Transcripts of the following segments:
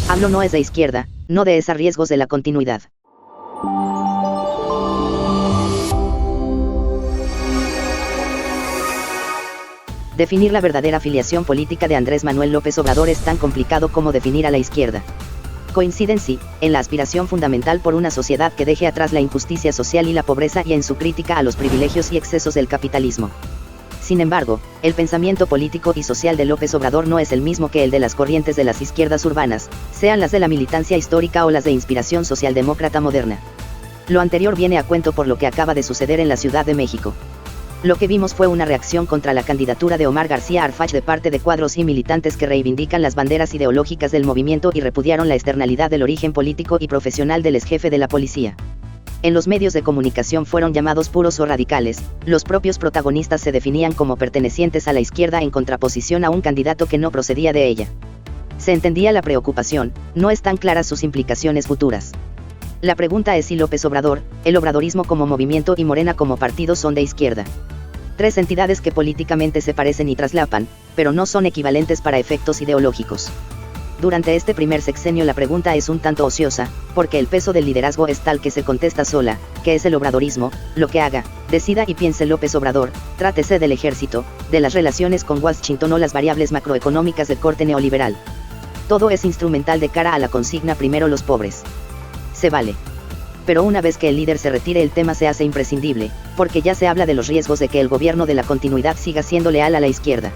AMLO no es de izquierda, no de esos riesgos de la continuidad. Definir la verdadera afiliación política de Andrés Manuel López Obrador es tan complicado como definir a la izquierda. Coinciden sí, en la aspiración fundamental por una sociedad que deje atrás la injusticia social y la pobreza y en su crítica a los privilegios y excesos del capitalismo. Sin embargo, el pensamiento político y social de López Obrador no es el mismo que el de las corrientes de las izquierdas urbanas, sean las de la militancia histórica o las de inspiración socialdemócrata moderna. Lo anterior viene a cuento por lo que acaba de suceder en la Ciudad de México. Lo que vimos fue una reacción contra la candidatura de Omar García Harfuch de parte de cuadros y militantes que reivindican las banderas ideológicas del movimiento y repudiaron la externalidad del origen político y profesional del exjefe de la policía. En los medios de comunicación fueron llamados puros o radicales, los propios protagonistas se definían como pertenecientes a la izquierda en contraposición a un candidato que no procedía de ella. Se entendía la preocupación, no están claras sus implicaciones futuras. La pregunta es si López Obrador, el obradorismo como movimiento y Morena como partido son de izquierda. Tres entidades que políticamente se parecen y traslapan, pero no son equivalentes para efectos ideológicos. Durante este primer sexenio la pregunta es un tanto ociosa, porque el peso del liderazgo es tal que se contesta sola, que es el obradorismo, lo que haga, decida y piense López Obrador, trátese del ejército, de las relaciones con Washington o las variables macroeconómicas del corte neoliberal. Todo es instrumental de cara a la consigna primero los pobres. Se vale. Pero una vez que el líder se retire el tema se hace imprescindible, porque ya se habla de los riesgos de que el gobierno de la continuidad siga siendo leal a la izquierda.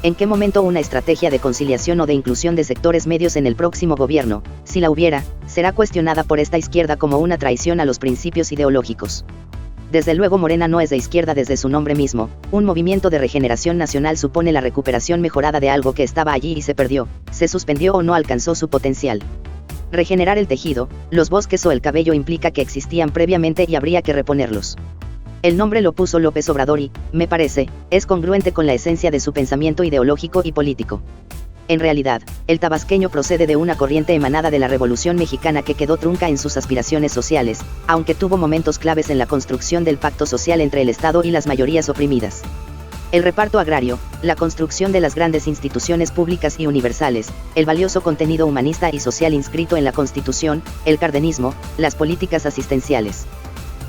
¿En qué momento una estrategia de conciliación o de inclusión de sectores medios en el próximo gobierno, si la hubiera, será cuestionada por esta izquierda como una traición a los principios ideológicos? Desde luego Morena no es de izquierda desde su nombre mismo, un movimiento de regeneración nacional supone la recuperación mejorada de algo que estaba allí y se perdió, se suspendió o no alcanzó su potencial. Regenerar el tejido, los bosques o el cabello implica que existían previamente y habría que reponerlos. El nombre lo puso López Obrador y, me parece, es congruente con la esencia de su pensamiento ideológico y político. En realidad, el tabasqueño procede de una corriente emanada de la Revolución Mexicana que quedó trunca en sus aspiraciones sociales, aunque tuvo momentos claves en la construcción del pacto social entre el Estado y las mayorías oprimidas. El reparto agrario, la construcción de las grandes instituciones públicas y universales, el valioso contenido humanista y social inscrito en la Constitución, el cardenismo, las políticas asistenciales.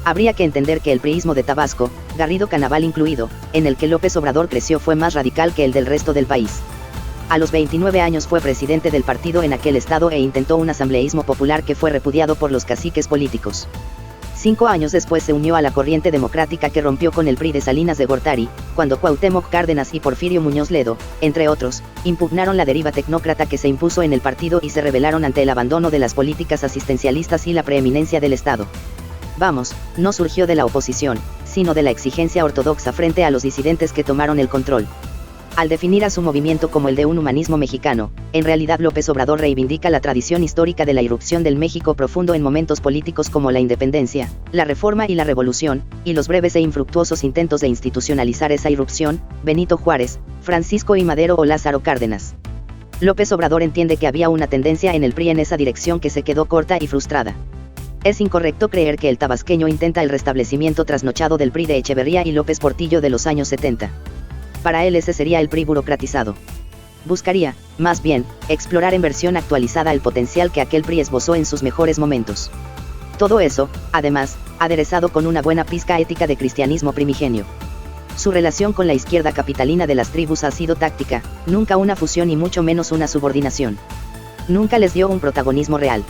Habría que entender que el priismo de Tabasco, Garrido Canaval incluido, en el que López Obrador creció fue más radical que el del resto del país. A los 29 años fue presidente del partido en aquel estado e intentó un asambleísmo popular que fue repudiado por los caciques políticos. 5 años después se unió a la corriente democrática que rompió con el PRI de Salinas de Gortari, cuando Cuauhtémoc Cárdenas y Porfirio Muñoz Ledo, entre otros, impugnaron la deriva tecnócrata que se impuso en el partido y se rebelaron ante el abandono de las políticas asistencialistas y la preeminencia del Estado. Vamos, no surgió de la oposición, sino de la exigencia ortodoxa frente a los disidentes que tomaron el control. Al definir a su movimiento como el de un humanismo mexicano, en realidad López Obrador reivindica la tradición histórica de la irrupción del México profundo en momentos políticos como la independencia, la reforma y la revolución, y los breves e infructuosos intentos de institucionalizar esa irrupción, Benito Juárez, Francisco I. Madero o Lázaro Cárdenas. López Obrador entiende que había una tendencia en el PRI en esa dirección que se quedó corta y frustrada. Es incorrecto creer que el tabasqueño intenta el restablecimiento trasnochado del PRI de Echeverría y López Portillo de los años 70. Para él ese sería el PRI burocratizado. Buscaría, más bien, explorar en versión actualizada el potencial que aquel PRI esbozó en sus mejores momentos. Todo eso, además, aderezado con una buena pizca ética de cristianismo primigenio. Su relación con la izquierda capitalina de las tribus ha sido táctica, nunca una fusión y mucho menos una subordinación. Nunca les dio un protagonismo real.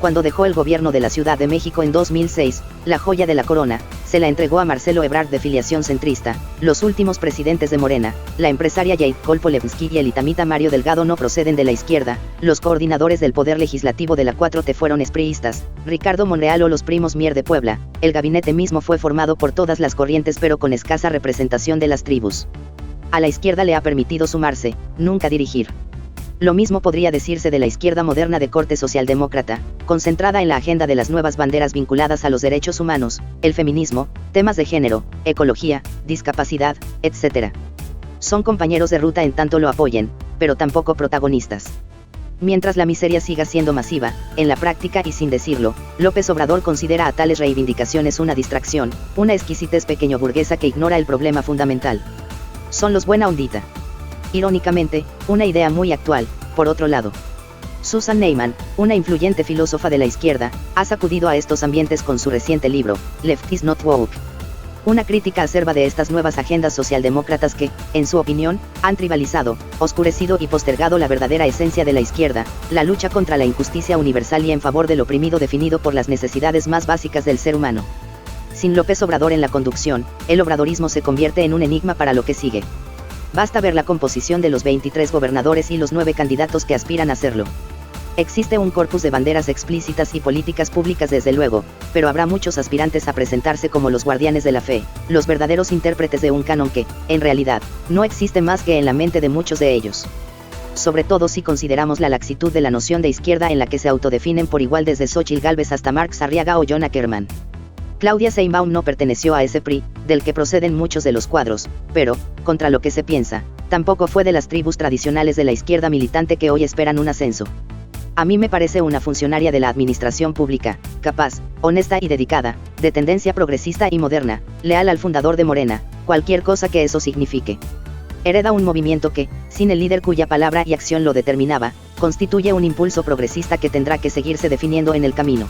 Cuando dejó el gobierno de la Ciudad de México en 2006, la joya de la corona, se la entregó a Marcelo Ebrard de filiación centrista. Los últimos presidentes de Morena, la empresaria Yair Kolpolevsky y el itamita Mario Delgado no proceden de la izquierda, los coordinadores del poder legislativo de la 4T fueron espriistas, Ricardo Monreal o los primos Mier de Puebla, el gabinete mismo fue formado por todas las corrientes pero con escasa representación de las tribus. A la izquierda le ha permitido sumarse, nunca dirigir. Lo mismo podría decirse de la izquierda moderna de corte socialdemócrata, concentrada en la agenda de las nuevas banderas vinculadas a los derechos humanos, el feminismo, temas de género, ecología, discapacidad, etc. Son compañeros de ruta en tanto lo apoyen, pero tampoco protagonistas. Mientras la miseria siga siendo masiva, en la práctica y sin decirlo, López Obrador considera a tales reivindicaciones una distracción, una exquisitez pequeño burguesa que ignora el problema fundamental. Son los buena ondita. Irónicamente, una idea muy actual, por otro lado. Susan Neiman, una influyente filósofa de la izquierda, ha sacudido a estos ambientes con su reciente libro, Left is Not Woke. Una crítica acerba de estas nuevas agendas socialdemócratas que, en su opinión, han tribalizado, oscurecido y postergado la verdadera esencia de la izquierda, la lucha contra la injusticia universal y en favor del oprimido definido por las necesidades más básicas del ser humano. Sin López Obrador en la conducción, el obradorismo se convierte en un enigma para lo que sigue. Basta ver la composición de los 23 gobernadores y los 9 candidatos que aspiran a serlo. Existe un corpus de banderas explícitas y políticas públicas desde luego, pero habrá muchos aspirantes a presentarse como los guardianes de la fe, los verdaderos intérpretes de un canon que, en realidad, no existe más que en la mente de muchos de ellos. Sobre todo si consideramos la laxitud de la noción de izquierda en la que se autodefinen por igual desde Xóchitl Gálvez hasta Marx Arriaga o John Ackerman. Claudia Sheinbaum no perteneció a ese PRI, del que proceden muchos de los cuadros, pero, contra lo que se piensa, tampoco fue de las tribus tradicionales de la izquierda militante que hoy esperan un ascenso. A mí me parece una funcionaria de la administración pública, capaz, honesta y dedicada, de tendencia progresista y moderna, leal al fundador de Morena, cualquier cosa que eso signifique. Hereda un movimiento que, sin el líder cuya palabra y acción lo determinaba, constituye un impulso progresista que tendrá que seguirse definiendo en el camino.